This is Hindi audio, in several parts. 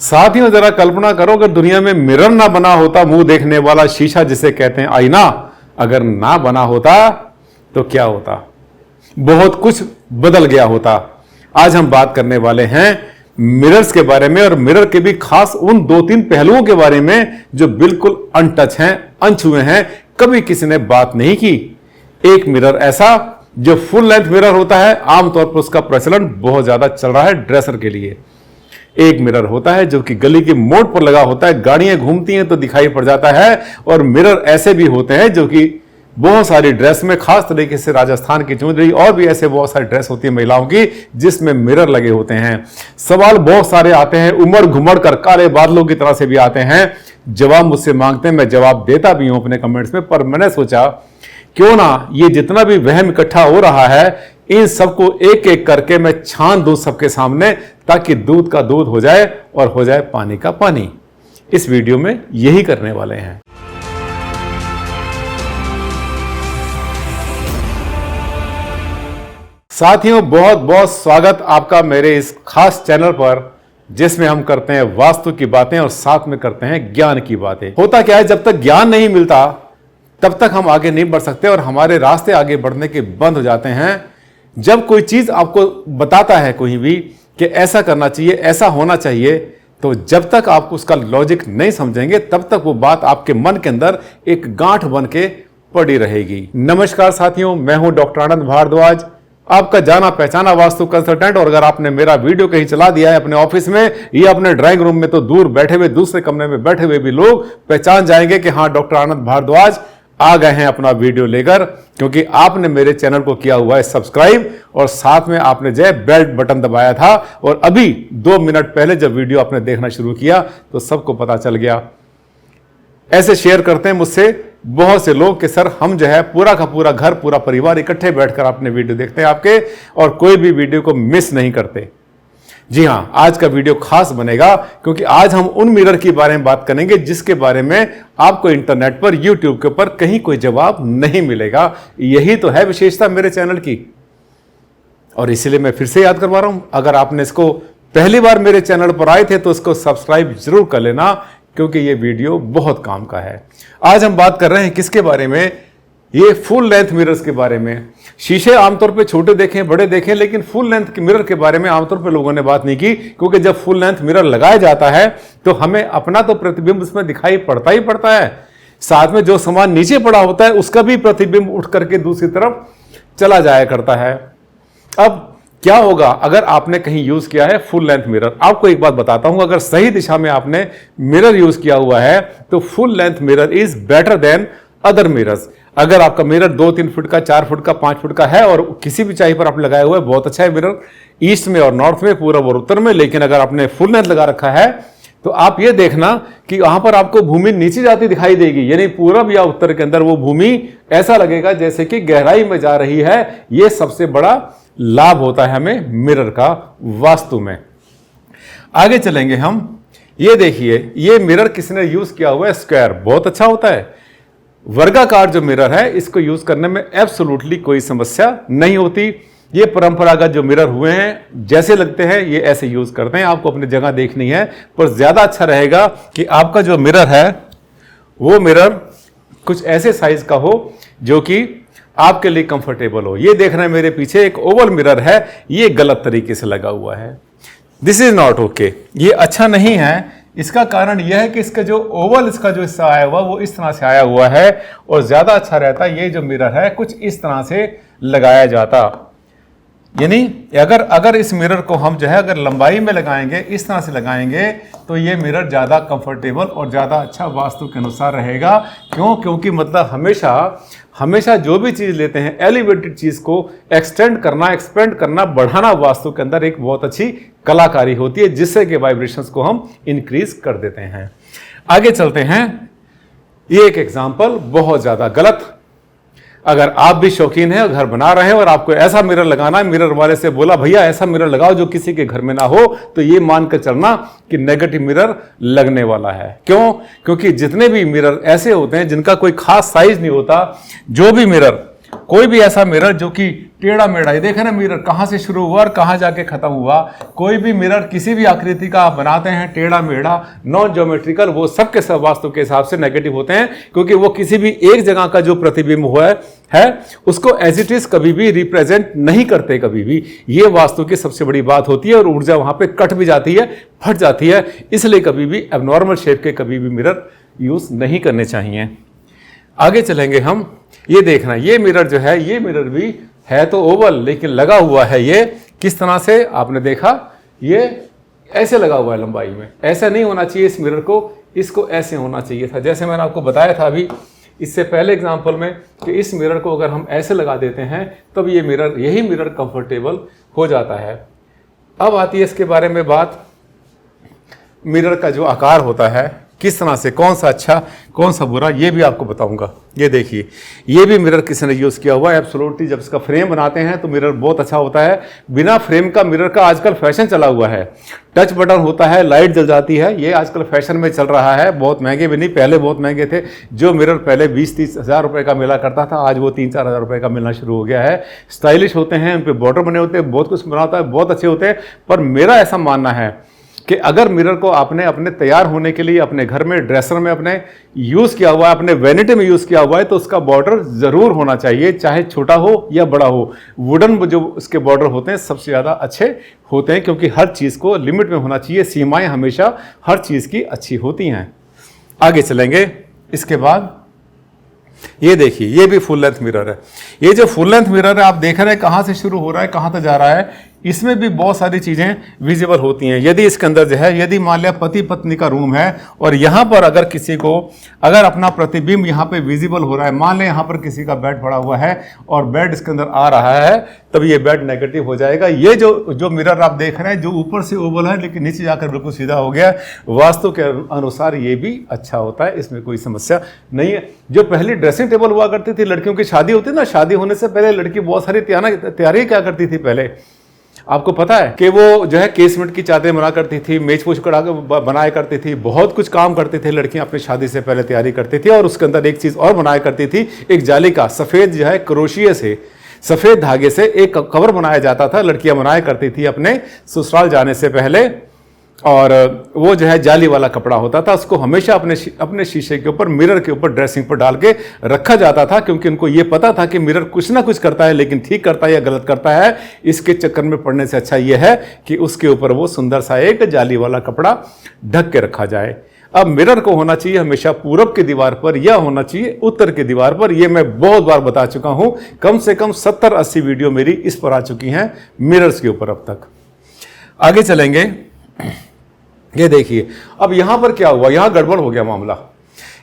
साथियों, जरा कल्पना करो अगर दुनिया में मिरर ना बना होता, मुंह देखने वाला शीशा जिसे कहते हैं आईना, अगर ना बना होता तो क्या होता? बहुत कुछ बदल गया होता। आज हम बात करने वाले हैं मिरर्स के बारे में, और मिरर के भी खास उन दो तीन पहलुओं के बारे में जो बिल्कुल अनटच हैं, अनछुए हैं, कभी किसी ने बात नहीं की। एक मिरर ऐसा जो फुल लेंथ मिरर होता है, आमतौर पर उसका प्रचलन बहुत ज्यादा चल रहा है ड्रेसर के लिए। एक मिरर होता है जो कि गली के मोड़ पर लगा होता है, गाड़ियां घूमती हैं तो दिखाई पड़ जाता है। और मिरर ऐसे भी होते हैं जो कि बहुत सारी ड्रेस में, खास तरीके से राजस्थान की चुनरी और भी ऐसे बहुत सारी ड्रेस होती है महिलाओं की जिसमें मिरर लगे होते हैं। सवाल बहुत सारे आते हैं, उमड़ घुमड़ कर काले बादलों की तरह से भी आते हैं। जवाब मुझसे मांगते हैं, मैं जवाब देता भी हूं अपने कमेंट्स में, पर मैंने सोचा क्यों ना ये जितना भी वहम इकट्ठा हो रहा है इन सबको एक एक करके मैं छान दूं सबके सामने, ताकि दूध का दूध हो जाए और हो जाए पानी का पानी। इस वीडियो में यही करने वाले हैं। साथियों, बहुत बहुत स्वागत आपका मेरे इस खास चैनल पर, जिसमें हम करते हैं वास्तु की बातें और साथ में करते हैं ज्ञान की बातें। होता क्या है, जब तक ज्ञान नहीं मिलता तब तक हम आगे नहीं बढ़ सकते और हमारे रास्ते आगे बढ़ने के बंद हो जाते हैं। जब कोई चीज आपको बताता है कोई भी कि ऐसा करना चाहिए, ऐसा होना चाहिए, तो जब तक आप उसका लॉजिक नहीं समझेंगे तब तक वो बात आपके मन के अंदर एक गांठ बन के पड़ी रहेगी। नमस्कार साथियों, मैं हूं डॉक्टर आनंद भारद्वाज, आपका जाना पहचाना वास्तु कंसल्टेंट। और अगर आपने मेरा वीडियो कहीं चला दिया है अपने ऑफिस में या अपने ड्राइंग रूम में, तो दूर बैठे हुए, दूसरे कमरे में बैठे हुए भी लोग पहचान जाएंगे कि हाँ, डॉक्टर आनंद भारद्वाज आ गए हैं अपना वीडियो लेकर, क्योंकि आपने मेरे चैनल को किया हुआ है सब्सक्राइब और साथ में आपने जो है बेल बटन दबाया था। और अभी 2 मिनट पहले जब वीडियो आपने देखना शुरू किया तो सबको पता चल गया। ऐसे शेयर करते हैं मुझसे बहुत से लोग कि सर हम जो है पूरा का पूरा घर, पूरा परिवार इकट्ठे बैठकर आपने वीडियो देखते हैं आपके, और कोई भी वीडियो को मिस नहीं करते। जी हां, आज का वीडियो खास बनेगा क्योंकि आज हम उन मिरर के बारे में बात करेंगे जिसके बारे में आपको इंटरनेट पर, यूट्यूब के ऊपर कहीं कोई जवाब नहीं मिलेगा। यही तो है विशेषता मेरे चैनल की, और इसीलिए मैं फिर से याद करवा रहा हूं, अगर आपने इसको पहली बार मेरे चैनल पर आए थे तो इसको सब्सक्राइब जरूर कर लेना, क्योंकि ये वीडियो बहुत काम का है। आज हम बात कर रहे हैं किसके बारे में? ये फुल लेंथ मिरर्स के बारे में। शीशे आमतौर पे छोटे देखें, बड़े देखें, लेकिन फुल लेंथ के मिरर के बारे में आमतौर पे लोगों ने बात नहीं की, क्योंकि जब फुल लेंथ मिरर लगाया जाता है तो हमें अपना तो प्रतिबिंब उसमें दिखाई पड़ता ही पड़ता है, साथ में जो सामान नीचे पड़ा होता है उसका भी प्रतिबिंब उठ करके दूसरी तरफ चला जाया करता है। अब क्या होगा अगर आपने कहीं यूज किया है फुल लेंथ मिरर? आपको एक बात बताता हूं, अगर सही दिशा में आपने मिरर यूज किया हुआ है तो full length mirror is better than other mirrors. अगर आपका मिरर 2-3 फुट का, 4 फुट का, 5 फुट का है और किसी भी ऊंचाई पर आप लगाए हुए, बहुत अच्छा है मिरर, ईस्ट में और नॉर्थ में, पूर्व और उत्तर में, लेकिन अगर आपने फुल लेंथ लगा रखा है तो आप ये देखना कि वहां पर आपको भूमि नीचे जाती दिखाई देगी, यानी पूरब या उत्तर के अंदर वो भूमि ऐसा लगेगा जैसे कि गहराई में जा रही है। यह सबसे बड़ा लाभ होता है हमें मिरर का वास्तु में। आगे चलेंगे हम। ये देखिए, ये मिरर किसने यूज किया हुआ है? स्क्वायर, बहुत अच्छा होता है। वर्गाकार जो मिरर है इसको यूज करने में एब्सोल्युटली कोई समस्या नहीं होती। ये परंपरागत जो मिरर हुए हैं, जैसे लगते हैं ये ऐसे यूज करते हैं। आपको अपनी जगह देखनी है, पर ज्यादा अच्छा रहेगा कि आपका जो मिरर है वो मिरर कुछ ऐसे साइज का हो जो कि आपके लिए कंफर्टेबल हो। ये देखना है मेरे पीछे एक ओवल मिरर है, ये गलत तरीके से लगा हुआ है। दिस इज नॉट ओके, ये अच्छा नहीं है। इसका कारण यह है कि इसका जो ओवल, इसका जो हिस्सा आया हुआ वो इस तरह से आया हुआ है, और ज्यादा अच्छा रहता ये जो मिरर है कुछ इस तरह से लगाया जाता। यानी अगर इस मिरर को हम जो है अगर लंबाई में लगाएंगे, इस तरह से लगाएंगे, तो ये मिरर ज्यादा कंफर्टेबल और ज्यादा अच्छा वास्तु के अनुसार रहेगा। क्यों? क्योंकि मतलब हमेशा जो भी चीज लेते हैं, एलिवेटेड चीज को एक्सटेंड करना, एक्सपेंड करना, बढ़ाना वास्तु के अंदर एक बहुत अच्छी कलाकारी होती है, जिससे कि वाइब्रेशंस को हम इंक्रीज कर देते हैं। आगे चलते हैं। ये एक एग्जांपल बहुत ज्यादा गलत। अगर आप भी शौकीन हैं, घर बना रहे हैं और आपको ऐसा मिरर लगाना है, मिरर वाले से बोला भैया ऐसा मिरर लगाओ जो किसी के घर में ना हो, तो ये मानकर चलना कि नेगेटिव मिरर लगने वाला है। क्यों? क्योंकि जितने भी मिरर ऐसे होते हैं जिनका कोई खास साइज नहीं होता, जो भी मिरर कोई भी ऐसा मिरर जो कि टेढ़ा मेढ़ा, ये देखे ना मिरर कहाँ से शुरू हुआ और कहाँ जाके खत्म हुआ, कोई भी मिरर किसी भी आकृति का आप बनाते हैं टेढ़ा मेढ़ा नॉन ज्योमेट्रिकल, वो सब के सब वास्तु के हिसाब से नेगेटिव होते हैं, क्योंकि वो किसी भी एक जगह का जो प्रतिबिंब हुआ है उसको एज इट इज कभी भी रिप्रेजेंट नहीं करते कभी भी। ये वास्तु की सबसे बड़ी बात होती है, और ऊर्जा वहां पे कट भी जाती है, फट जाती है, इसलिए कभी भी एबनॉर्मल शेप के कभी भी मिरर यूज नहीं करने चाहिए। आगे चलेंगे हम, ये देखना, ये मिरर जो है, ये मिरर भी है तो ओवल, लेकिन लगा हुआ है ये किस तरह से, आपने देखा ये ऐसे लगा हुआ है लंबाई में, ऐसा नहीं होना चाहिए इस मिरर को, इसको ऐसे होना चाहिए था। जैसे मैंने आपको बताया था अभी इससे पहले एग्जांपल में कि इस मिरर को अगर हम ऐसे लगा देते हैं तब ये मिरर, यही मिरर कंफर्टेबल हो जाता है। अब आती है इसके बारे में बात, मिरर का जो आकार होता है किस तरह से, कौन सा अच्छा कौन सा बुरा, ये भी आपको बताऊंगा। ये देखिए, ये भी मिरर किसी ने यूज़ किया हुआ है एब्सोल्युटली। जब इसका फ्रेम बनाते हैं तो मिरर बहुत अच्छा होता है। बिना फ्रेम का मिरर का आजकल फैशन चला हुआ है, टच बटन होता है, लाइट जल जाती है, ये आजकल फैशन में चल रहा है। बहुत महंगे भी नहीं, पहले बहुत महंगे थे। जो मिरर पहले 20-30 हज़ार रुपये का मिला करता था, आज वो 3-4 हज़ार रुपये का मिलना शुरू हो गया है। स्टाइलिश होते हैं, उन पर बॉर्डर बने होते हैं, बहुत कुछ बना होता है, बहुत अच्छे होते हैं। पर मेरा ऐसा मानना है कि अगर मिरर को आपने अपने तैयार होने के लिए अपने घर में ड्रेसर में अपने यूज़ किया हुआ है, अपने वैनिटी में यूज़ किया हुआ है, तो उसका बॉर्डर ज़रूर होना चाहिए, चाहे छोटा हो या बड़ा हो। वुडन जो उसके बॉर्डर होते हैं सबसे ज़्यादा अच्छे होते हैं, क्योंकि हर चीज़ को लिमिट में होना चाहिए, सीमाएं हमेशा हर चीज़ की अच्छी होती हैं। आगे चलेंगे, इसके बाद ये देखिए, ये भी फुल लेंथ मिरर है। ये जो फुल लेंथ मिरर है आप देख रहे हैं कहाँ से शुरू हो रहा है कहाँ तक जा रहा है, इसमें भी बहुत सारी चीज़ें विजिबल होती हैं। यदि इसके अंदर जो है, यदि मान लिया पति पत्नी का रूम है और यहाँ पर अगर किसी को अगर अपना प्रतिबिंब यहाँ पे विजिबल हो रहा है, मान लें यहाँ पर किसी का बेड पड़ा हुआ है और बेड इसके अंदर आ रहा है, तब ये बेड नेगेटिव हो जाएगा। ये जो मिरर आप देख रहे हैं जो ऊपर से ओवल है लेकिन नीचे जाकर बिल्कुल सीधा हो गया, वास्तु के अनुसार ये भी अच्छा होता है, इसमें कोई समस्या नहीं है। जो पहली ड्रेसिंग टेबल हुआ करती थी, लड़कियों की शादी होती ना, शादी होने से पहले लड़की बहुत सारी तैयारी क्या करती थी पहले, आपको पता है कि वो जो है केसमेंट की चादरें बना करती थी, मेज पोछ बनाया करती थी, बहुत कुछ काम करती थी लड़कियां, अपनी शादी से पहले तैयारी करती थी। और उसके अंदर एक चीज़ और बनाया करती थी, एक जाली का सफ़ेद जो है क्रोशिया से, सफ़ेद धागे से एक कवर बनाया जाता था, लड़कियां बनाया करती थी अपने ससुराल जाने से पहले, और वो जो है जाली वाला कपड़ा होता था, उसको हमेशा अपने शीशे के ऊपर, मिरर के ऊपर, ड्रेसिंग पर डाल के रखा जाता था, क्योंकि उनको ये पता था कि मिरर कुछ ना कुछ करता है, लेकिन ठीक करता है या गलत करता है, इसके चक्कर में पड़ने से अच्छा ये है कि उसके ऊपर वो सुंदर सा एक जाली वाला कपड़ा ढक के रखा जाए। अब मिरर को होना चाहिए हमेशा पूरब की दीवार पर या होना चाहिए उत्तर की दीवार पर, यह मैं बहुत बार बता चुका हूं, कम से कम 70-80 वीडियो मेरी इस पर आ चुकी हैं मिरर्स के ऊपर। अब तक आगे चलेंगे, ये देखिए, अब यहां पर क्या हुआ, यहां गड़बड़ हो गया मामला।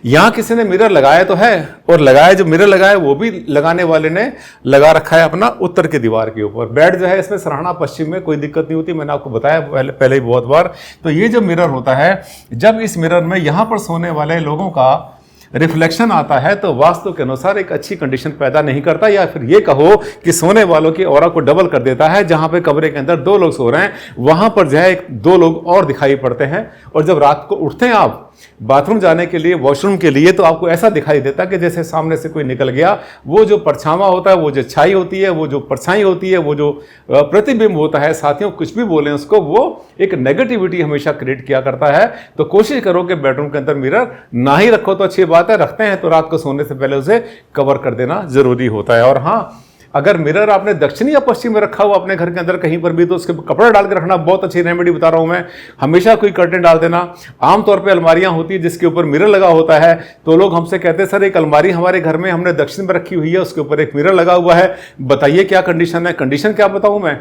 यहां किसी ने मिरर लगाया तो है, और लगाया, जो मिरर लगाया वो भी लगाने वाले ने लगा रखा है अपना उत्तर की दीवार के ऊपर। बेड जो है इसमें सरहाना पश्चिम में, कोई दिक्कत नहीं होती, मैंने आपको बताया पहले ही बहुत बार। तो ये जो मिरर होता है, जब इस मिरर में यहां पर सोने वाले लोगों का रिफ्लेक्शन आता है तो वास्तु के अनुसार एक अच्छी कंडीशन पैदा नहीं करता, या फिर ये कहो कि सोने वालों की ऑरा को डबल कर देता है। जहां पे कमरे के अंदर 2 लोग सो रहे हैं, वहां पर जो है 2 लोग और दिखाई पड़ते हैं, और जब रात को उठते हैं आप बाथरूम जाने के लिए, वॉशरूम के लिए, तो आपको ऐसा दिखाई देता है कि जैसे सामने से कोई निकल गया। वो जो परछावा होता है, वो जो छाई होती है, वो जो परछाई होती है, वो जो प्रतिबिंब होता है, साथियों कुछ भी बोले उसको, वो एक नेगेटिविटी हमेशा क्रिएट किया करता है। तो कोशिश करो कि बेडरूम के अंदर मिरर ना ही रखो तो अच्छी बात है, रखते हैं तो रात को सोने से पहले उसे कवर कर देना जरूरी होता है। और हाँ, अगर मिरर आपने दक्षिणी या पश्चिम में रखा हुआ अपने घर के अंदर कहीं पर भी, तो उसके कपड़ा डाल के रखना बहुत अच्छी रेमेडी बता रहा हूं मैं। हमेशा कोई कर्टेन डाल देना। आमतौर पे अलमारियां होती है जिसके ऊपर मिरर लगा होता है, तो लोग हमसे कहते हैं सर एक अलमारी हमारे घर में हमने दक्षिण में रखी हुई है, उसके ऊपर एक मिरर लगा हुआ है, बताइए क्या कंडीशन है। कंडीशन क्या बताऊं मैं,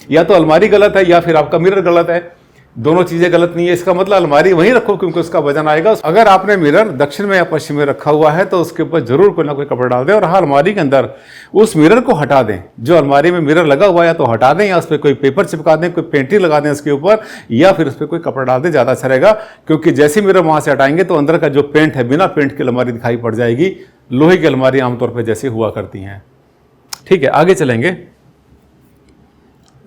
या तो अलमारी गलत है या फिर आपका मिरर गलत है, दोनों चीजें गलत नहीं है। इसका मतलब अलमारी वहीं रखो क्योंकि उसका वजन आएगा। अगर आपने मिरर दक्षिण में या पश्चिम में रखा हुआ है तो उसके ऊपर जरूर कोई ना कोई कपड़ा डाल दें, और हाँ अलमारी के अंदर उस मिरर को हटा दें। जो अलमारी में मिरर लगा हुआ है तो हटा दें, या उस पर कोई पेपर चिपका दें, कोई पेंटिंग लगा दें उसके ऊपर, या फिर उस पर कोई कपड़ा डाल दें, ज़्यादा अच्छा रहेगा। क्योंकि जैसे मिरर वहाँ से हटाएंगे तो अंदर का जो पेंट है, बिना पेंट की अलमारी दिखाई पड़ जाएगी। लोहे की अलमारी आमतौर पर जैसे हुआ करती हैं। ठीक है, आगे चलेंगे।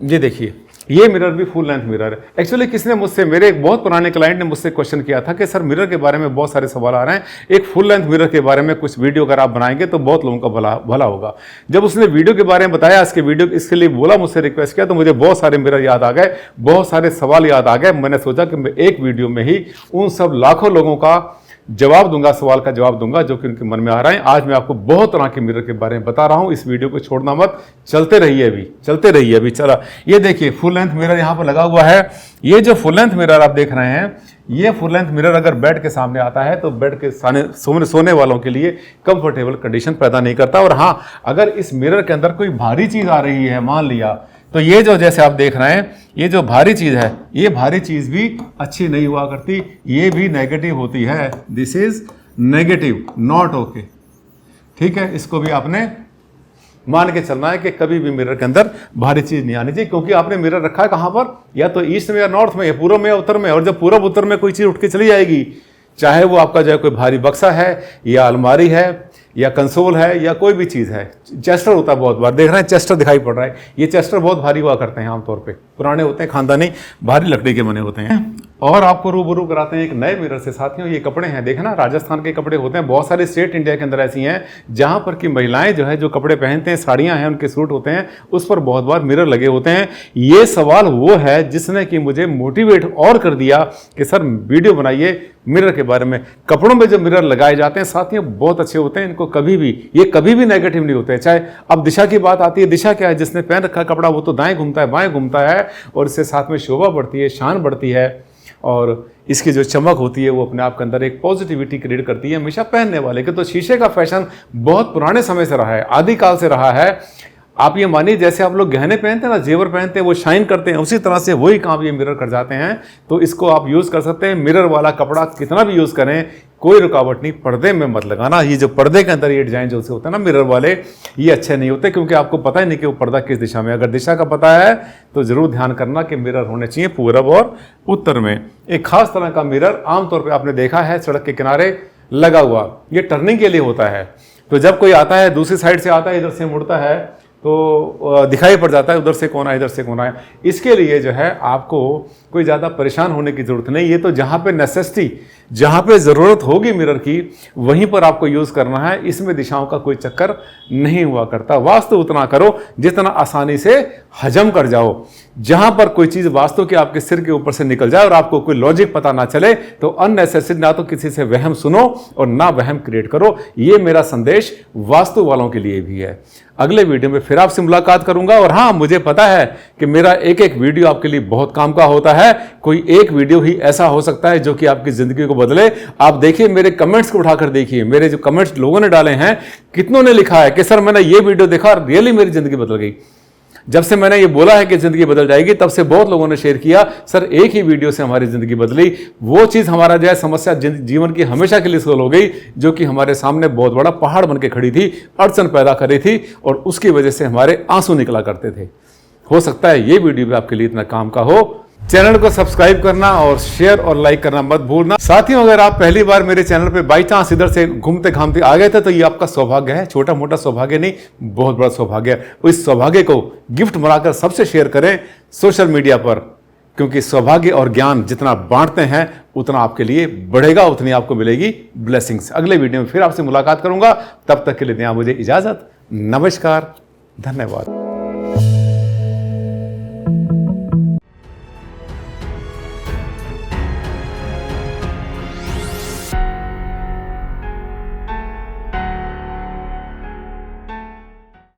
ये देखिए, ये मिरर भी फुल लेंथ मिरर है। एक्चुअली किसने मुझसे, मेरे एक बहुत पुराने क्लाइंट ने मुझसे क्वेश्चन किया था कि सर मिरर के बारे में बहुत सारे सवाल आ रहे हैं, एक फुल लेंथ मिरर के बारे में कुछ वीडियो अगर आप बनाएंगे तो बहुत लोगों का भला होगा। जब उसने वीडियो के बारे में बताया, इसके लिए बोला, मुझसे रिक्वेस्ट किया, तो मुझे बहुत सारे मिरर याद आ गए, बहुत सारे सवाल याद आ गए। मैंने सोचा कि मैं एक वीडियो में ही उन सब लाखों लोगों का जवाब दूंगा, सवाल का जवाब दूंगा जो कि उनके मन में आ रहा है। आज मैं आपको बहुत तरह के मिरर के बारे में बता रहा हूं, इस वीडियो को छोड़ना मत, चलते रहिए अभी। चला, ये देखिए फुल लेंथ मिरर यहां पर लगा हुआ है। ये जो फुल लेंथ मिरर आप देख रहे हैं, ये फुल लेंथ मिरर अगर बेड के सामने आता है तो बेड के सोने वालों के लिए कंफर्टेबल कंडीशन पैदा नहीं करता। और हाँ, अगर इस मिरर के अंदर कोई भारी चीज आ रही है, मान लिया, तो ये जो जैसे आप देख रहे हैं, ये जो भारी चीज है, ये भारी चीज भी अच्छी नहीं हुआ करती, ये भी नेगेटिव होती है। This is negative, not okay. ठीक है, इसको भी आपने मान के चलना है कि कभी भी मिरर के अंदर भारी चीज नहीं आनी चाहिए, क्योंकि आपने मिरर रखा है कहां पर, या तो ईस्ट में या नॉर्थ में, या पूर्व में या उत्तर में। और जब पूर्व उत्तर में कोई चीज उठ के चली जाएगी, चाहे वो आपका जो है कोई भारी बक्सा है, या अलमारी है, या कंसोल है, या कोई भी चीज़ है, चेस्टर होता है, बहुत बार देख रहे हैं चेस्टर दिखाई पड़ रहा है, ये चेस्टर बहुत भारी हुआ करते हैं आमतौर पे, पुराने होते हैं, खानदानी, भारी लकड़ी के बने होते हैं। और आपको रूबरू कराते हैं एक नए मिरर से। साथियों, ये कपड़े हैं, देखना राजस्थान के कपड़े होते हैं, बहुत सारे स्टेट इंडिया के अंदर ऐसी हैं जहां पर कि महिलाएं जो है जो कपड़े पहनते हैं, साड़ियां हैं, उनके सूट होते हैं, उस पर बहुत बार मिरर लगे होते हैं। ये सवाल वो है जिसने कि मुझे मोटिवेट और कर दिया कि सर वीडियो बनाइए मिरर के बारे में। कपड़ों में जो मिरर लगाए जाते हैं साथियों, बहुत अच्छे होते हैं, इनको कभी भी नेगेटिव नहीं होते। चाहे अब दिशा की बात आती है, दिशा क्या है, जिसने पहन रखा कपड़ा वो तो दाएं घूमता है, बाएं घूमता है, और इससे साथ में शोभा बढ़ती है, शान बढ़ती है, और इसकी जो चमक होती है वो अपने आप के अंदर एक पॉजिटिविटी क्रिएट करती है हमेशा पहनने वाले के। तो शीशे का फैशन बहुत पुराने समय से रहा है, आदिकाल से रहा है। आप ये मानिए जैसे आप लोग गहने पहनते हैं ना, जेवर पहनते हैं, वो शाइन करते हैं, उसी तरह से वही काम ये मिरर कर जाते हैं। तो इसको आप यूज़ कर सकते हैं। मिरर वाला कपड़ा कितना भी यूज़ करें, कोई रुकावट नहीं, पर्दे में मत लगाना। ये जो पर्दे के अंदर ये डिजाइन जो से होता है ना मिरर वाले, ये अच्छे नहीं होते, क्योंकि आपको पता ही नहीं कि वो पर्दा किस दिशा में। अगर दिशा का पता है तो जरूर ध्यान करना कि मिरर होने चाहिए पूरब और उत्तर में। एक खास तरह का मिरर आमतौर पर आपने देखा है सड़क के किनारे लगा हुआ, ये टर्निंग के लिए होता है। तो जब कोई आता है, दूसरी साइड से आता है, इधर से मुड़ता है, तो दिखाई पड़ जाता है उधर से कौन आया, इधर से कौन आया। इसके लिए जो है आपको कोई ज़्यादा परेशान होने की ज़रूरत नहीं। ये तो जहाँ पे नेसेसिटी, जहाँ पे ज़रूरत होगी मिरर की, वहीं पर आपको यूज़ करना है। इसमें दिशाओं का कोई चक्कर नहीं हुआ करता। वास्तु उतना करो जितना आसानी से हजम कर जाओ। जहाँ पर कोई चीज़ वास्तु के आपके सिर के ऊपर से निकल जाए और आपको कोई लॉजिक पता ना चले, तो अननेसेसरी ना तो किसी से वहम सुनो और ना वहम क्रिएट करो। ये मेरा संदेश वास्तु वालों के लिए भी है। अगले वीडियो में फिर आपसे मुलाकात करूंगा। और हाँ, मुझे पता है कि मेरा एक एक वीडियो आपके लिए बहुत काम का होता है। कोई एक वीडियो ही ऐसा हो सकता है जो कि आपकी जिंदगी को बदले। आप देखिए, मेरे कमेंट्स को उठाकर देखिए, मेरे जो कमेंट्स लोगों ने डाले हैं, कितनों ने लिखा है कि सर मैंने ये वीडियो देखा, रियली मेरी जिंदगी बदल गई। जब से मैंने ये बोला है कि जिंदगी बदल जाएगी, तब से बहुत लोगों ने शेयर किया, सर एक ही वीडियो से हमारी जिंदगी बदली। वो चीज हमारा जो है समस्या जीवन की हमेशा के लिए सोल्व हो गई, जो कि हमारे सामने बहुत बड़ा पहाड़ बन के खड़ी थी, अड़चन पैदा कर रही थी, और उसकी वजह से हमारे आंसू निकला करते थे। हो सकता है ये वीडियो भी आपके लिए इतना काम का हो। चैनल को सब्सक्राइब करना और शेयर और लाइक करना मत भूलना। साथियों, अगर आप पहली बार मेरे चैनल पे बाई चांस इधर से घूमते घामते आ गए थे, तो ये आपका सौभाग्य है। छोटा मोटा सौभाग्य नहीं, बहुत बड़ा सौभाग्य है। इस सौभाग्य को गिफ्ट बनाकर सबसे शेयर करें सोशल मीडिया पर, क्योंकि सौभाग्य और ज्ञान जितना बांटते हैं उतना आपके लिए बढ़ेगा, उतनी आपको मिलेगी ब्लेसिंग्स। अगले वीडियो में फिर आपसे मुलाकात करूंगा। तब तक के लिए दें मुझे इजाजत। नमस्कार, धन्यवाद।